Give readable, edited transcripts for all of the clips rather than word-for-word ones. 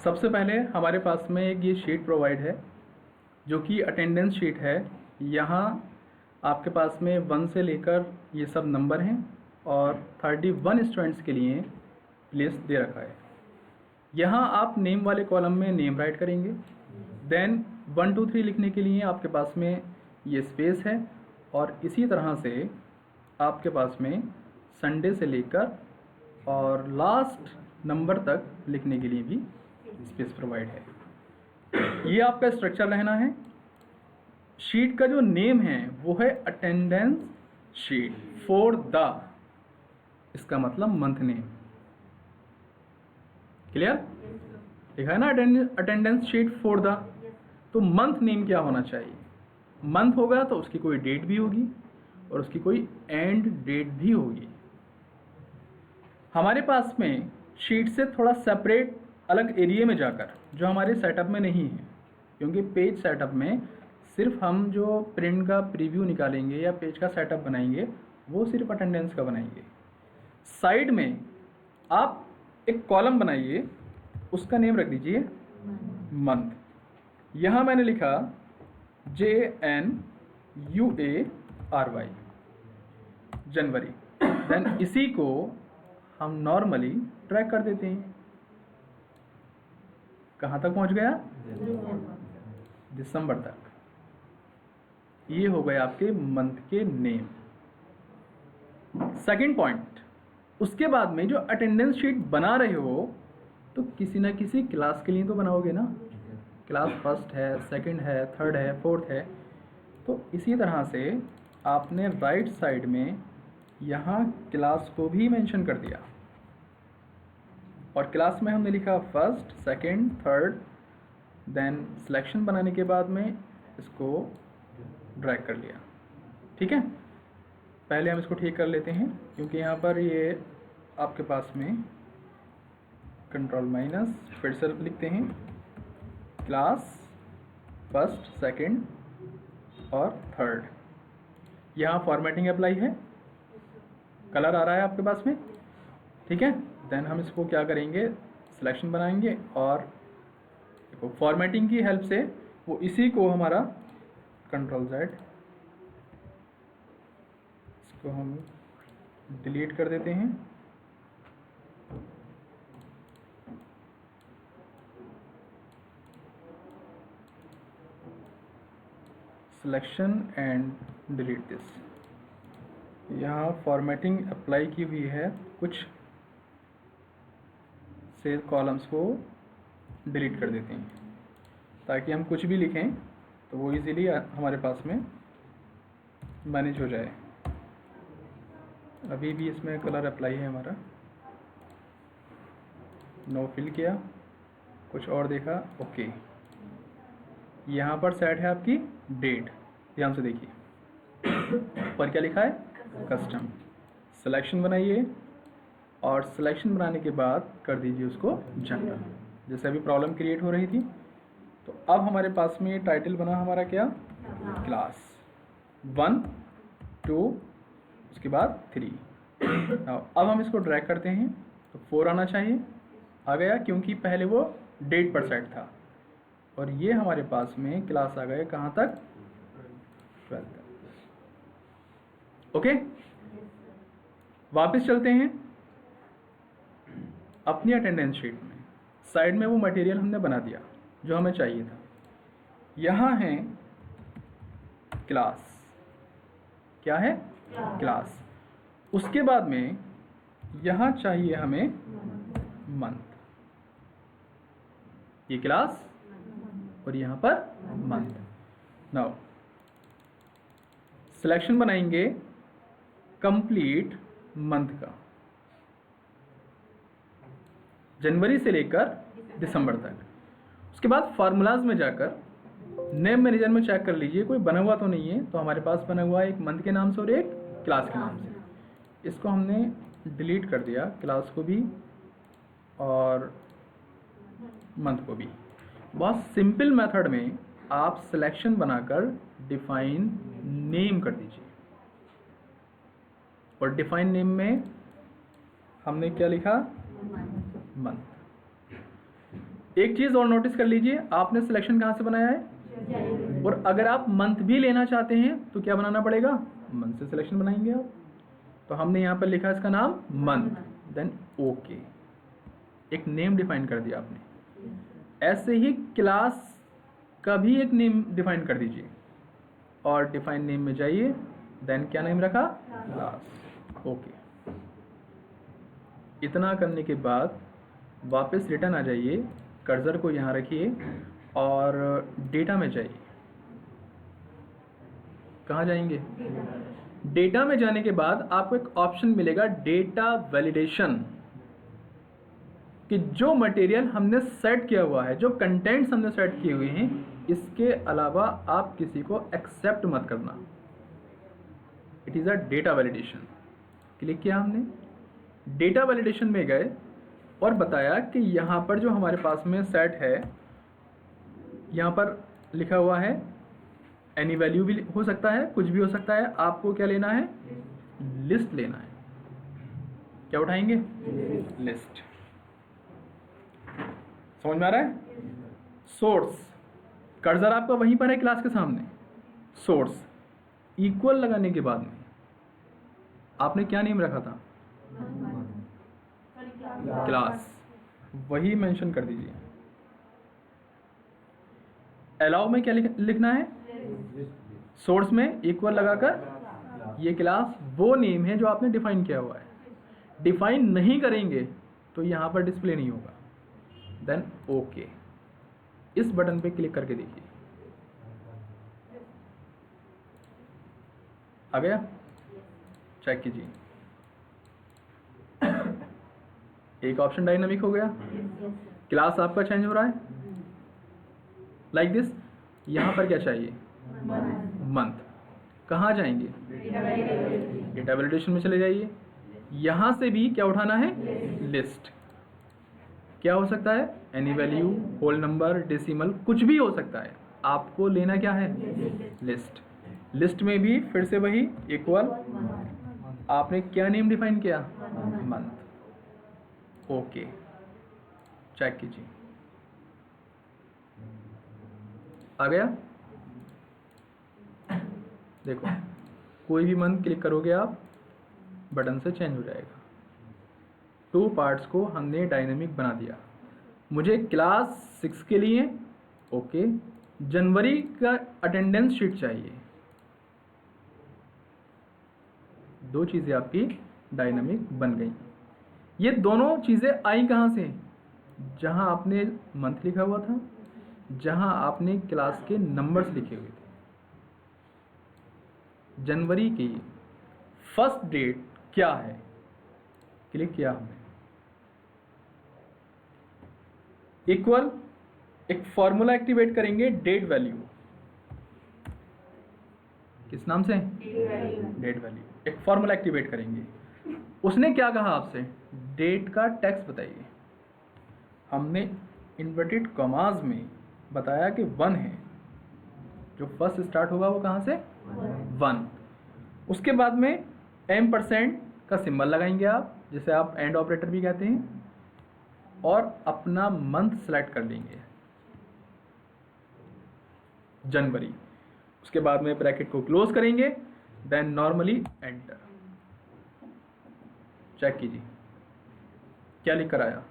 सबसे पहले हमारे पास में एक ये शीट प्रोवाइड है जो कि अटेंडेंस शीट है। यहाँ आपके पास में 1 से लेकर ये सब नंबर हैं और 31 स्टूडेंट्स के लिए प्लेस दे रखा है। यहाँ आप नेम वाले कॉलम में नेम राइट करेंगे, देन 1 2 3 लिखने के लिए आपके पास में ये स्पेस है, और इसी तरह से आपके पास में संडे से लेकर और लास्ट नंबर तक लिखने के लिए भी स्पेस प्रोवाइड है। ये आपका स्ट्रक्चर रहना है। शीट का जो नेम है वो है अटेंडेंस शीट फॉर द, इसका मतलब मंथ नेम। क्लियर? लिखा है ना अटेंडेंस शीट फॉर द, तो मंथ नेम क्या होना चाहिए? मंथ होगा तो उसकी कोई डेट भी होगी और उसकी कोई एंड डेट भी होगी। हमारे पास में शीट से थोड़ा सेपरेट अलग एरिया में जाकर, जो हमारे सेटअप में नहीं है, क्योंकि पेज सेटअप में सिर्फ हम जो प्रिंट का प्रीव्यू निकालेंगे या पेज का सेटअप बनाएंगे वो सिर्फ अटेंडेंस का बनाएंगे। साइड में आप एक कॉलम बनाइए, उसका नेम रख दीजिए मंथ। यहाँ मैंने लिखा JNUARY, जनवरी। देन इसी को हम नॉर्मली ट्रैक कर देते हैं। कहाँ तक पहुँच गया? दिसंबर तक। ये हो गए आपके मंथ के नेम। सेकंड पॉइंट, उसके बाद में जो अटेंडेंस शीट बना रहे हो तो किसी ना किसी क्लास के लिए तो बनाओगे ना। क्लास फर्स्ट है, सेकंड है, थर्ड है, फोर्थ है, तो इसी तरह से आपने राइट साइड में यहाँ क्लास को भी मेंशन कर दिया, और क्लास में हमने लिखा first, second, third. Then selection बनाने के बाद में इसको ड्रैग कर लिया। ठीक है, पहले हम इसको ठीक कर लेते हैं, क्योंकि यहाँ पर ये आपके पास में कंट्रोल माइनस फिर से लिखते हैं क्लास फर्स्ट, सेकंड और थर्ड। यहाँ फॉर्मेटिंग अप्लाई है, कलर आ रहा है आपके पास में। ठीक है, देन हम इसको क्या करेंगे, सिलेक्शन बनाएंगे और देखो फॉर्मेटिंग की हेल्प से वो इसी को हमारा कंट्रोल Z, इसको हम डिलीट कर देते हैं। Selection and delete this. यहाँ फॉर्मेटिंग अप्लाई की हुई है, कुछ से कॉलम्स को डिलीट कर देते हैं ताकि हम कुछ भी लिखें तो वो इजीली हमारे पास में मैनेज हो जाए। अभी भी इसमें कलर अप्लाई है हमारा, नो फिल किया, कुछ और देखा, ओके। यहाँ पर सेट है आपकी डेट, ध्यान से देखिए पर क्या लिखा है, कस्टम। सिलेक्शन बनाइए और सिलेक्शन बनाने के बाद कर दीजिए उसको जनरल, जैसे अभी प्रॉब्लम क्रिएट हो रही थी। तो अब हमारे पास में टाइटल बना हमारा क्या, क्लास 1 2 उसके बाद 3। अब हम इसको ड्रैग करते हैं तो 4 आना चाहिए, आ गया, क्योंकि पहले वो डेट पर सेट था। और ये हमारे पास में क्लास आ गए कहाँ तक, 12 तक। ओके, वापस चलते हैं अपनी अटेंडेंस शीट में। साइड में वो मटेरियल हमने बना दिया जो हमें चाहिए था। यहाँ है क्लास, क्या है, क्लास। उसके बाद में यहाँ चाहिए हमें मंथ, ये क्लास और यहाँ पर मंथ। नाउ सिलेक्शन बनाएंगे कंप्लीट मंथ का, जनवरी से लेकर दिसंबर तक। उसके बाद फार्मूलाज में जाकर नेम मैनेजर में चेक कर लीजिए कोई बना हुआ तो नहीं है। तो हमारे पास बना हुआ है एक मंथ के नाम से और एक क्लास के नाम से। इसको हमने डिलीट कर दिया, क्लास को भी और मंथ को भी। बहुत सिंपल मेथड में आप सिलेक्शन बनाकर डिफाइन नेम कर दीजिए, और डिफाइन नेम में हमने क्या लिखा, मंथ। एक चीज़ और नोटिस कर लीजिए, आपने सिलेक्शन कहाँ से बनाया है, और अगर आप मंथ भी लेना चाहते हैं तो क्या बनाना पड़ेगा, मंथ से सिलेक्शन बनाएंगे आप। तो हमने यहाँ पर लिखा इसका नाम मंथ, देन ओके, एक नेम डिफाइन कर दिया आपने। ऐसे ही क्लास का भी एक नेम डिफाइन कर दीजिए, और डिफाइन नेम में जाइए, देन क्या नेम रखा, क्लास, ओके। इतना करने के बाद वापस रिटर्न आ जाइए, कर्सर को यहाँ रखिए और डेटा में जाइए। कहाँ जाएंगे, डेटा में जाने के बाद आपको एक ऑप्शन मिलेगा डेटा वैलिडेशन, कि जो मटेरियल हमने सेट किया हुआ है, जो कंटेंट्स हमने सेट किए हुए हैं, इसके अलावा आप किसी को एक्सेप्ट मत करना। It is a data validation. Click किया हमने, डेटा वैलिडेशन में गए और बताया कि यहाँ पर जो हमारे पास में सेट है, यहाँ पर लिखा हुआ है एनी वैल्यू भी हो सकता है, कुछ भी हो सकता है। आपको क्या लेना है, लिस्ट लेना है। क्या उठाएंगे, लिस्ट। समझ में आ रहा है। सोर्स, कर्सर आपका वहीं पर है क्लास के सामने। सोर्स इक्वल लगाने के बाद में आपने क्या नेम रखा था, क्लास, वही मेंशन कर दीजिए। अलाउ में क्या लिखना है, सोर्स में इक्वल लगाकर ये क्लास वो नेम है जो आपने डिफाइन किया हुआ है। डिफाइन नहीं करेंगे तो यहाँ पर डिस्प्ले नहीं होगा। देन ओके, इस बटन पे क्लिक करके देखिए, आ गया। चेक कीजिए, एक ऑप्शन डायनामिक हो गया, क्लास आपका चेंज हो रहा है लाइक दिस। यहाँ पर क्या चाहिए, मंथ। कहाँ जाएंगे, डेटा वैलिडेशन में चले जाइए। यहाँ से भी क्या उठाना है, लिस्ट। क्या हो सकता है, any value, whole number, decimal, कुछ भी हो सकता है। आपको लेना क्या है, लिस्ट। लिस्ट में भी फिर से वही इक्वल, आपने क्या नेम डिफाइन किया, मंथ। ओके, चेक कीजिए, आ गया। देखो, कोई भी मंथ क्लिक करोगे आप, बटन से चेंज हो जाएगा। 2 पार्ट्स को हमने डायनेमिक बना दिया। मुझे क्लास 6 के लिए ओके, जनवरी का अटेंडेंस शीट चाहिए। 2 चीज़ें आपकी डायनेमिक बन गई। ये दोनों चीज़ें आई कहाँ से, जहाँ आपने मंथ लिखा हुआ था, जहाँ आपने क्लास के नंबर्स लिखे हुए थे। जनवरी की फर्स्ट डेट क्या है, क्लिक किया हमने, इक्वल, एक फॉर्मूला एक्टिवेट करेंगे, डेट वैल्यू। किस नाम से, डेट वैल्यू। एक फॉर्मूला एक्टिवेट करेंगे। उसने क्या कहा आपसे, डेट का टेक्स्ट बताइए। हमने इन्वर्टेड कॉमास में बताया कि 1 है, जो फर्स्ट स्टार्ट होगा वो कहाँ से, 1। उसके बाद में %, का सिंबल लगाएंगे आप, जिसे आप एंड ऑपरेटर भी कहते हैं, और अपना मंथ सेलेक्ट कर लेंगे, जनवरी। उसके बाद में ब्रैकेट को क्लोज करेंगे, देन नॉर्मली एंटर। चेक कीजिए क्या लिख कर आया,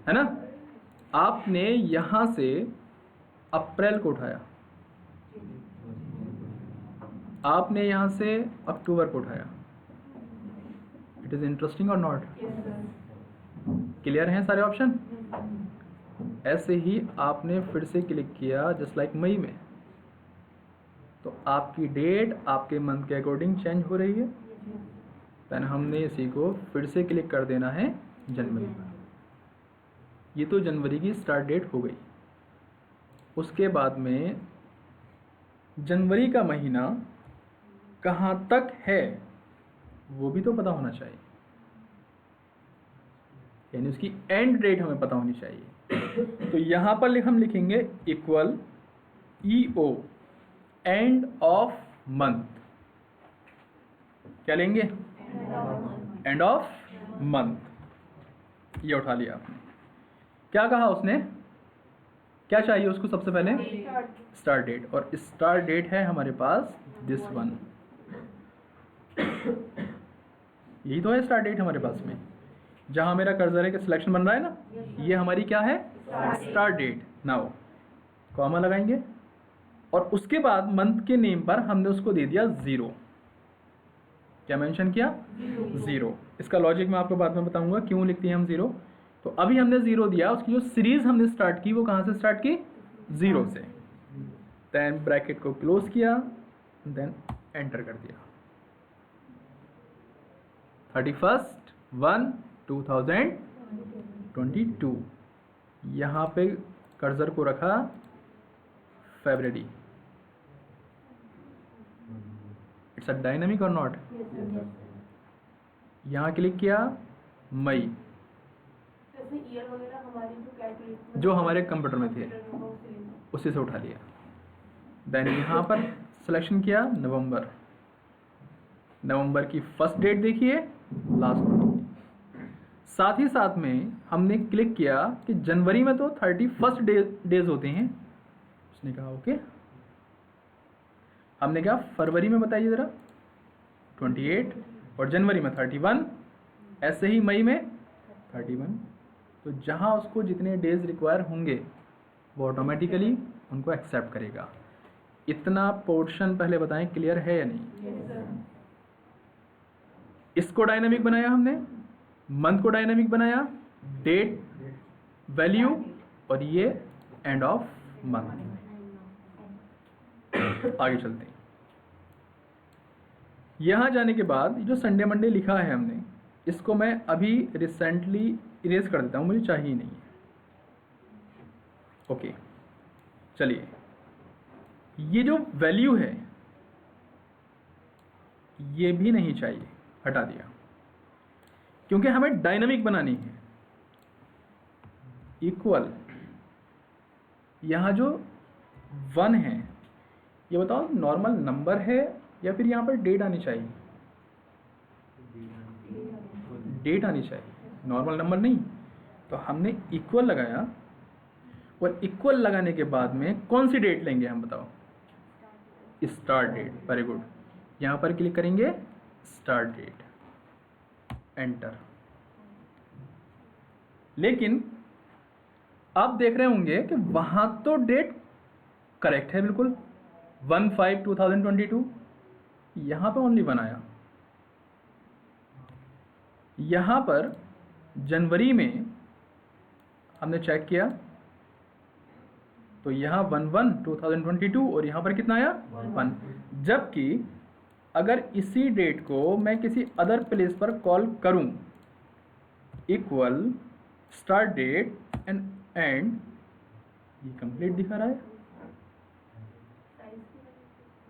है ना। आपने यहां से अप्रैल को उठाया, आपने यहां से अक्टूबर को उठाया। इट इज इंटरेस्टिंग और नॉट, क्लियर हैं सारे ऑप्शन। ऐसे ही आपने फिर से क्लिक किया जस्ट लाइक मई में, तो आपकी डेट आपके मंथ के अकॉर्डिंग चेंज हो रही है। देन हमने इसी को फिर से क्लिक कर देना है जनवरी पर। ये तो जनवरी की स्टार्ट डेट हो गई। उसके बाद में जनवरी का महीना कहाँ तक है वो भी तो पता होना चाहिए, यानी उसकी एंड डेट हमें पता होनी चाहिए। तो यहाँ पर हम लिखेंगे equal EO, end of month. क्या लेंगे, एंड ऑफ मंथ। ये उठा लिया आपने। क्या कहा उसने, क्या चाहिए उसको सबसे पहले, स्टार्ट डेट, और स्टार्ट डेट है हमारे पास दिस वन, यही तो है स्टार्ट डेट हमारे पास में, जहां मेरा कर्सर है कि सिलेक्शन बन रहा है ना, ये हमारी क्या है, स्टार्ट डेट। नाउ कॉमा लगाएंगे और उसके बाद मंथ के नेम पर हमने उसको दे दिया 0। क्या मेंशन किया, 0। इसका लॉजिक मैं आपको बाद में बताऊंगा क्यों लिखते हैं हम 0। तो अभी हमने 0 दिया, उसकी जो सीरीज हमने स्टार्ट की वो कहाँ से स्टार्ट की, 0 से। देन ब्रैकेट को क्लोज किया, देन एंटर कर दिया। 31/1/2022, यहाँ पे कर्सर को रखा फरवरी। इट्स अ डायनामिक और नॉट। यहाँ क्लिक किया मई, जो हमारे कंप्यूटर में थे उसी से उठा लिया। देन यहाँ पर सिलेक्शन किया नवंबर, नवंबर की फर्स्ट डेट देखिए, लास्ट देखिए। साथ ही साथ में हमने क्लिक किया कि जनवरी में तो 31 डेज होते हैं, उसने कहा ओके। हमने कहा फरवरी में बताइए ज़रा 28, और जनवरी में 31, ऐसे ही मई में 31। तो जहाँ उसको जितने डेज रिक्वायर होंगे वो ऑटोमेटिकली उनको एक्सेप्ट करेगा। इतना पोर्शन पहले बताएं क्लियर है या नहीं। इसको डायनामिक बनाया हमने, मंथ को डायनामिक बनाया, डेट, वैल्यू, और ये एंड ऑफ मंथ। आगे चलते हैं। यहां जाने के बाद जो संडे मंडे लिखा है हमने, इसको मैं अभी रिसेंटली इरेज कर देता हूं, मुझे चाहिए नहीं है। ओके, चलिए ये जो वैल्यू है ये भी नहीं चाहिए, हटा दिया, क्योंकि हमें डायनामिक बनानी है। इक्वल, यहां जो 1 है ये बताओ नॉर्मल नंबर है या फिर यहां पर डेट आनी चाहिए, डेट आनी चाहिए, नॉर्मल नंबर नहीं। तो हमने इक्वल लगाया, और इक्वल लगाने के बाद में कौन सी डेट लेंगे हम बताओ, स्टार्ट डेट। वेरी गुड, यहां पर क्लिक करेंगे स्टार्ट डेट, एंटर। लेकिन आप देख रहे होंगे कि वहां तो डेट करेक्ट है बिल्कुल, 1/5/2022, यहां पर ओनली 1 आया। यहां पर जनवरी में हमने चेक किया तो यहाँ 1/1/2022, और यहाँ पर कितना आया 1। जबकि अगर इसी डेट को मैं किसी अदर प्लेस पर कॉल करूं, equal start date and end, ये कंप्लीट दिखा रहा है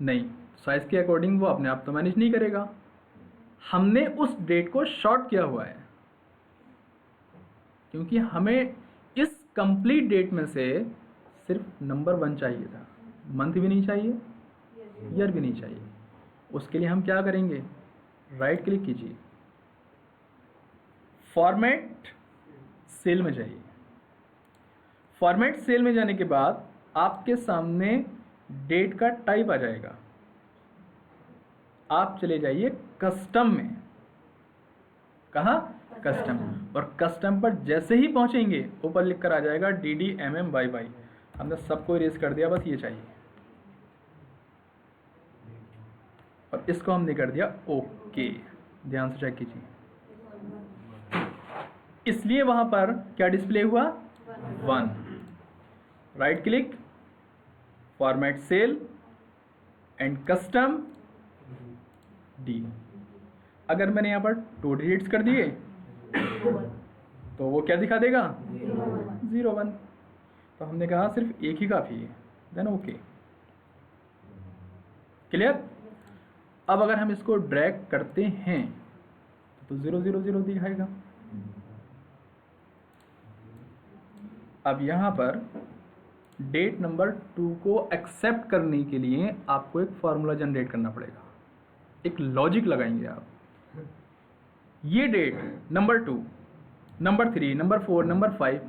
नहीं, साइज के अकॉर्डिंग वो अपने आप तो मैनेज नहीं करेगा। हमने उस डेट को शॉर्ट किया हुआ है, क्योंकि हमें इस कंप्लीट डेट में से सिर्फ नंबर 1 चाहिए था, मंथ भी नहीं चाहिए, ईयर भी नहीं चाहिए। उसके लिए हम क्या करेंगे, राइट क्लिक कीजिए, फॉर्मेट सेल में जाइए। फॉर्मेट सेल में जाने के बाद आपके सामने डेट का टाइप आ जाएगा। आप चले जाइए कस्टम में, कहाँ, कस्टम, और कस्टम पर जैसे ही पहुंचेंगे ऊपर लिख कर आ जाएगा DDMMYY। हमने सबको इरेज कर दिया, बस ये चाहिए, और इसको हमने कर दिया ओके। ध्यान से चेक कीजिए, इसलिए वहां पर क्या डिस्प्ले हुआ 1। Right click, format cell and custom D. अगर मैंने यहाँ पर 2 डिजिट्स कर दिए तो वो क्या दिखा देगा 0 1। तो हमने कहा सिर्फ एक ही काफ़ी है, देन ओके। क्लियर। अब अगर हम इसको ड्रैग करते हैं तो 0 0 0 दिखाएगा। अब यहाँ पर डेट नंबर 2 को एक्सेप्ट करने के लिए आपको एक फॉर्मूला जनरेट करना पड़ेगा, एक लॉजिक लगाएंगे आप। ये date number 2 number 3, number 4, number 5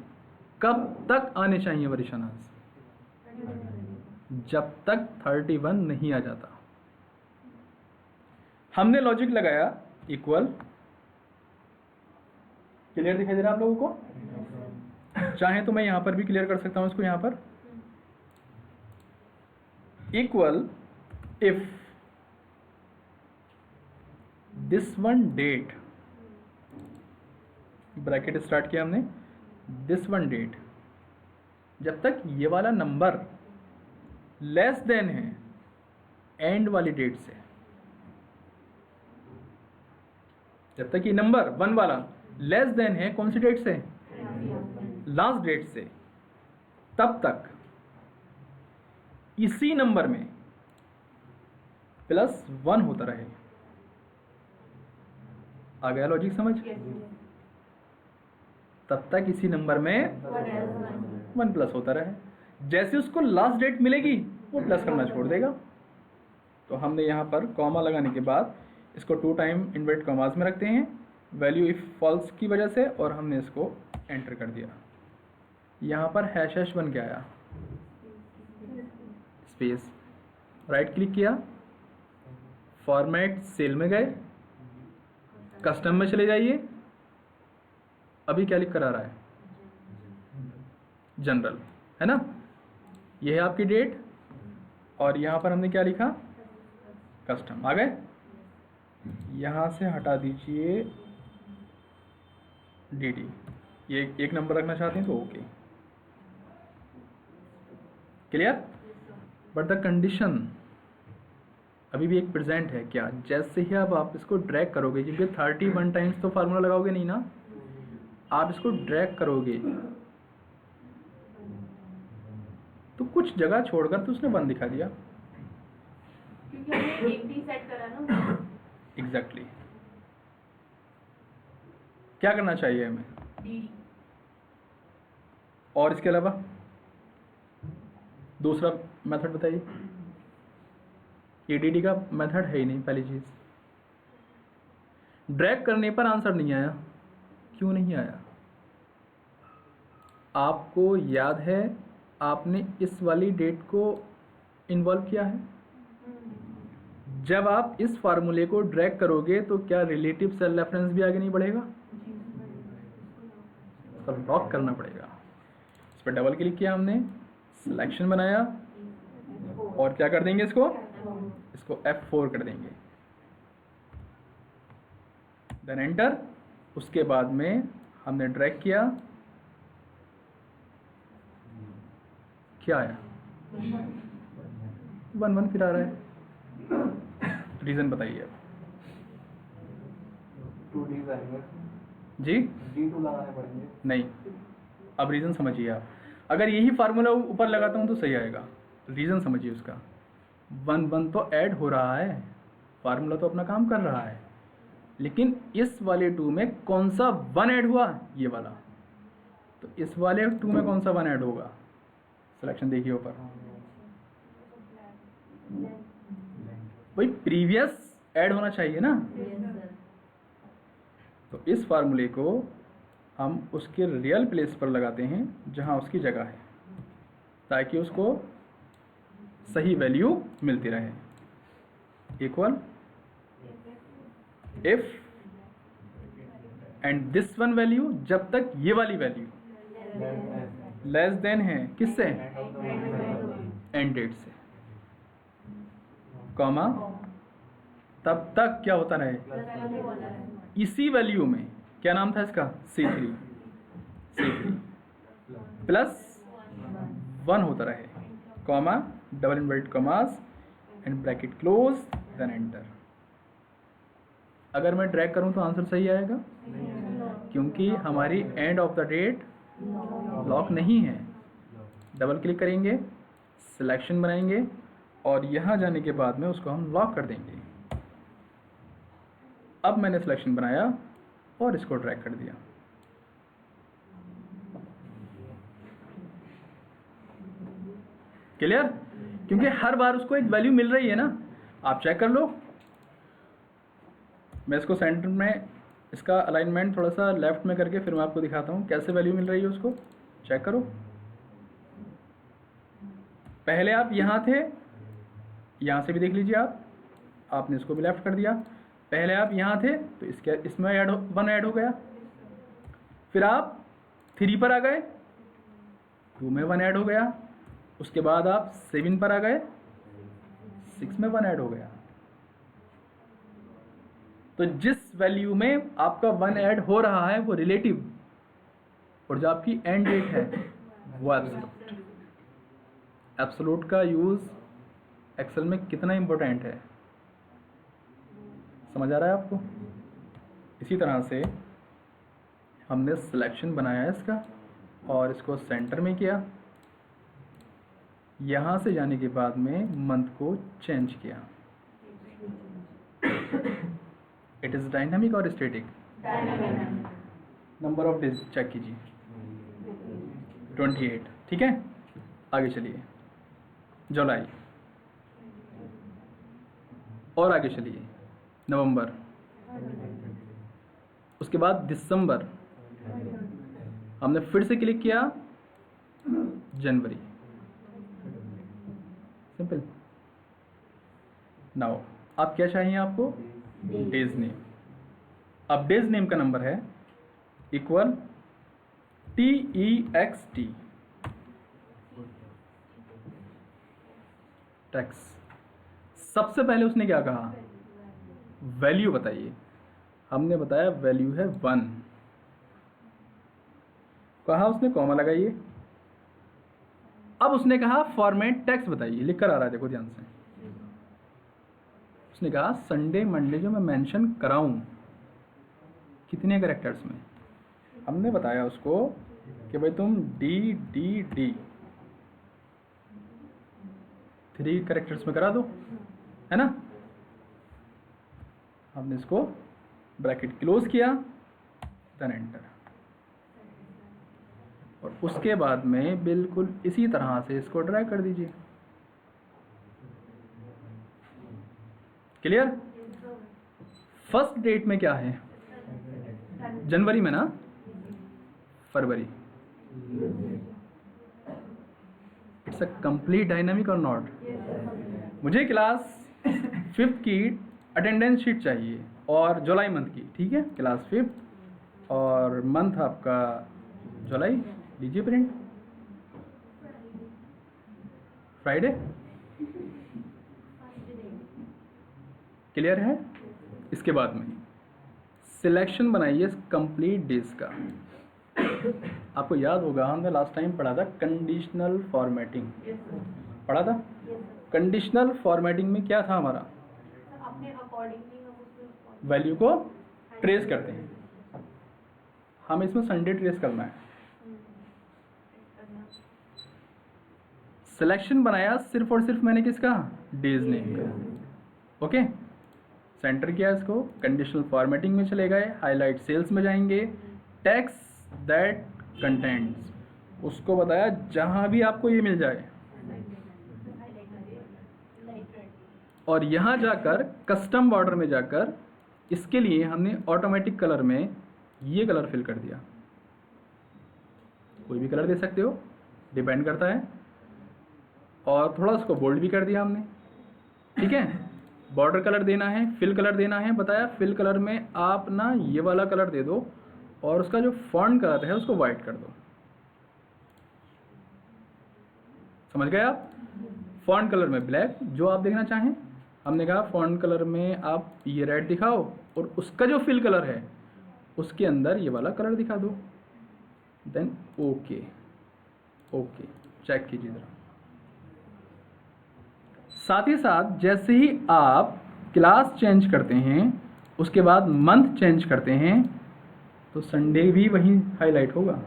कब तक आने चाहिए वरिशानास? जब तक 31 नहीं आ जाता। हमने लॉजिक लगाया इक्वल, क्लियर दिखाई दे रहा है आप लोगों को? चाहे तो मैं यहां पर भी क्लियर कर सकता हूं इसको, यहां पर equal if this one date, bracket start किया हमने, दिस वन डेट, जब तक ये वाला नंबर लेस देन है एंड वाली डेट से, जब तक ये नंबर 1 वाला लेस देन है कौन सी डेट से? लास्ट डेट से, तब तक इसी नंबर में +1 होता रहे। आ गया लॉजिक समझ? तब तक इसी नंबर में 1 प्लस होता रहे। जैसे उसको लास्ट डेट मिलेगी वो प्लस करना छोड़ देगा। तो हमने यहाँ पर कॉमा लगाने के बाद इसको 2 टाइम इन्वर्ट कॉमास में रखते हैं वैल्यू इफ फॉल्स की वजह से, और हमने इसको एंटर कर दिया। यहाँ पर हैश बन के आया, स्पेस, राइट क्लिक किया, फॉर्मेट सेल में गए, कस्टम में चले जाइए। अभी क्या लिख कर आ रहा है? जनरल, है ना? यह है आपकी डेट, और यहाँ पर हमने क्या लिखा? कस्टम। आ गए? यहाँ से हटा दीजिए डी, ये एक नंबर रखना चाहते हैं तो okay, clear? But the condition अभी भी एक प्रेजेंट है। क्या? जैसे ही आप इसको ड्रैग करोगे, क्योंकि 31 टाइम्स तो फार्मूला लगाओगे नहीं ना, आप इसको ड्रैग करोगे तो कुछ जगह छोड़कर तो उसने 1 दिखा दिया, क्योंकि हमने एक भी सेट करा ना। एग्जैक्टली। क्या करना चाहिए हमें? डी। और इसके अलावा दूसरा मेथड बताइए। एडीडी का मेथड है ही नहीं। पहली चीज, ड्रैग करने पर आंसर नहीं आया। क्यों नहीं आया? आपको याद है आपने इस वाली डेट को इन्वॉल्व किया है? जब आप इस फार्मूले को ड्रैग करोगे तो क्या रिलेटिव सेल रेफरेंस भी आगे नहीं बढ़ेगा? तो लॉक करना पड़ेगा। इस पर डबल क्लिक किया हमने, सिलेक्शन बनाया, और क्या कर देंगे? इसको F4 कर देंगे, देन एंटर। उसके बाद में हमने ड्रैग किया, क्या आया? 1 फिर आ रहा है। रीजन बताइए अब। 2 Ds आएंगे जी? D2 लगाने पड़ेंगे। नहीं, अब रीजन समझिए आप। अगर यही फार्मूला ऊपर लगाता हूं तो सही आएगा। रीजन समझिए उसका। 1 तो ऐड हो रहा है, फार्मूला तो अपना काम कर रहा है, लेकिन इस वाले 2 में कौन सा 1 ऐड हुआ? ये वाला। तो इस वाले 2 में कौन सा 1 ऐड होगा? सिलेक्शन देखिए ऊपर, वही प्रीवियस ऐड होना चाहिए ना। तो इस फार्मूले को हम उसके रियल प्लेस पर लगाते हैं जहां उसकी जगह है, ताकि उसको सही वैल्यू मिलती रहे। Equal if and this one value, जब तक ये वाली वैल्यू लेस देन है किससे? एंड डेट से, कॉमा, तब तक क्या होता रहे? इसी वैल्यू में, क्या नाम था इसका? C3 +1 होता रहे, comma, double inverted commas and bracket close, then enter. अगर मैं ड्रैग करूं तो आंसर सही आएगा, क्योंकि हमारी end of the date lock नहीं है। डबल क्लिक करेंगे, सिलेक्शन बनाएंगे, और यहाँ जाने के बाद में उसको हम लॉक कर देंगे। अब मैंने सिलेक्शन बनाया और इसको ड्रैग कर दिया। क्लियर? क्योंकि हर बार उसको एक वैल्यू मिल रही है ना। आप चेक कर लो, मैं इसको सेंटर में इसका अलाइनमेंट थोड़ा सा लेफ्ट में करके फिर मैं आपको दिखाता हूँ कैसे वैल्यू मिल रही है उसको। चेक करो, पहले आप यहाँ थे, यहाँ से भी देख लीजिए आप, आपने इसको भी लेफ्ट कर दिया। पहले आप यहाँ थे तो इसमें वन ऐड हो गया, फिर आप 3 पर आ गए, 2 में 1 ऐड हो गया, उसके बाद आप 7 पर आ गए, 6 में 1 ऐड हो गया। तो जिस वैल्यू में आपका 1 ऐड हो रहा है वो रिलेटिव, और जो आपकी एंड डेट है वो एब्सोल्यूट। एब्सोल्यूट का यूज़ एक्सेल में कितना इम्पोर्टेंट है, समझ आ रहा है आपको। इसी तरह से हमने सिलेक्शन बनाया इसका और इसको सेंटर में किया, यहाँ से जाने के बाद में मंथ को चेंज किया। इट इज़ डायनामिक और static? Number of days check कीजिए, 28, ठीक है। आगे चलिए, जुलाई, और आगे चलिए नवंबर, उसके बाद दिसंबर, हमने फिर से क्लिक किया जनवरी, सिंपल। नाउ अब क्या चाहिए आपको? Days name. अब डेज नेम का नंबर है इक्वल TEXT, टैक्स। सबसे पहले उसने क्या कहा? वैल्यू बताइए। हमने बताया वैल्यू है 1, कहा उसने कॉमा लगाइए। अब उसने कहा फॉर्मेट टेक्स्ट बताइए, लिख कर आ रहा है, देखो ध्यान से। उसने कहा संडे मंडे जो मैं मेंशन कराऊं कितने कैरेक्टर्स में। हमने बताया उसको कि भाई तुम DDD 3 कैरेक्टर्स में करा दो, है ना। हमने इसको ब्रैकेट क्लोज किया, देन एंटर, और उसके बाद में बिल्कुल इसी तरह से इसको ड्रैग कर दीजिए। क्लियर? फर्स्ट डेट में क्या है? जनवरी में ना, फरवरी। इट्स अ कंप्लीट डायनामिक और नॉट? मुझे क्लास 5th की अटेंडेंस शीट चाहिए और जुलाई मंथ की, ठीक है। क्लास 5th और मंथ आपका जुलाई, लीजिए प्रिंट, फ्राइडे। क्लियर है? इसके बाद में सिलेक्शन बनाइए कंप्लीट डेज का। आपको याद होगा हमने लास्ट टाइम पढ़ा था कंडीशनल फॉर्मेटिंग, पढ़ा था। कंडीशनल फॉर्मेटिंग में क्या था हमारा? अपने अकॉर्डिंगली हम उसको वैल्यू को ट्रेस करते हैं। हमें इसमें संडे ट्रेस करना है। सिलेक्शन बनाया सिर्फ और सिर्फ मैंने किसका? डेज नेम का। ओके, सेंटर किया इसको, कंडीशनल फॉर्मेटिंग में चले गए, हाईलाइट सेल्स में जाएंगे, टेक्स्ट दैट कंटेंट्स, उसको बताया जहां भी आपको ये मिल जाए, और यहाँ जाकर कस्टम बॉर्डर में जाकर इसके लिए हमने ऑटोमेटिक कलर में ये कलर फिल कर दिया। कोई भी कलर दे सकते हो, डिपेंड करता है। और थोड़ा उसको बोल्ड भी कर दिया हमने, ठीक है। बॉर्डर कलर देना है, फिल कलर देना है, बताया फिल कलर में आप ना ये वाला कलर दे दो और उसका जो फॉन्ट कलर है उसको वाइट कर दो। समझ गए आप? फॉन्ट कलर में ब्लैक, जो आप देखना चाहें। हमने कहा फॉन्ट कलर में आप ये रेड दिखाओ और उसका जो फिल कलर है उसके अंदर ये वाला कलर दिखा दो, देन ओके। ओके, चेक कीजिए जरा। साथ ही साथ जैसे ही आप क्लास चेंज करते हैं उसके बाद मंथ चेंज करते हैं तो संडे भी वहीं हाईलाइट होगा।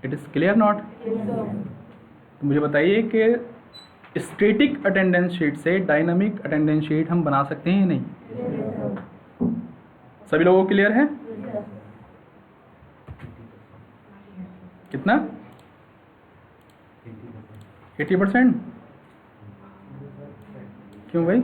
It is clear not? तो मुझे बताइए कि स्टैटिक अटेंडेंस शीट से डायनामिक अटेंडेंस शीट हम बना सकते हैं या नहीं? सभी लोगों को क्लियर है? कितना? 80%? क्यों भाई?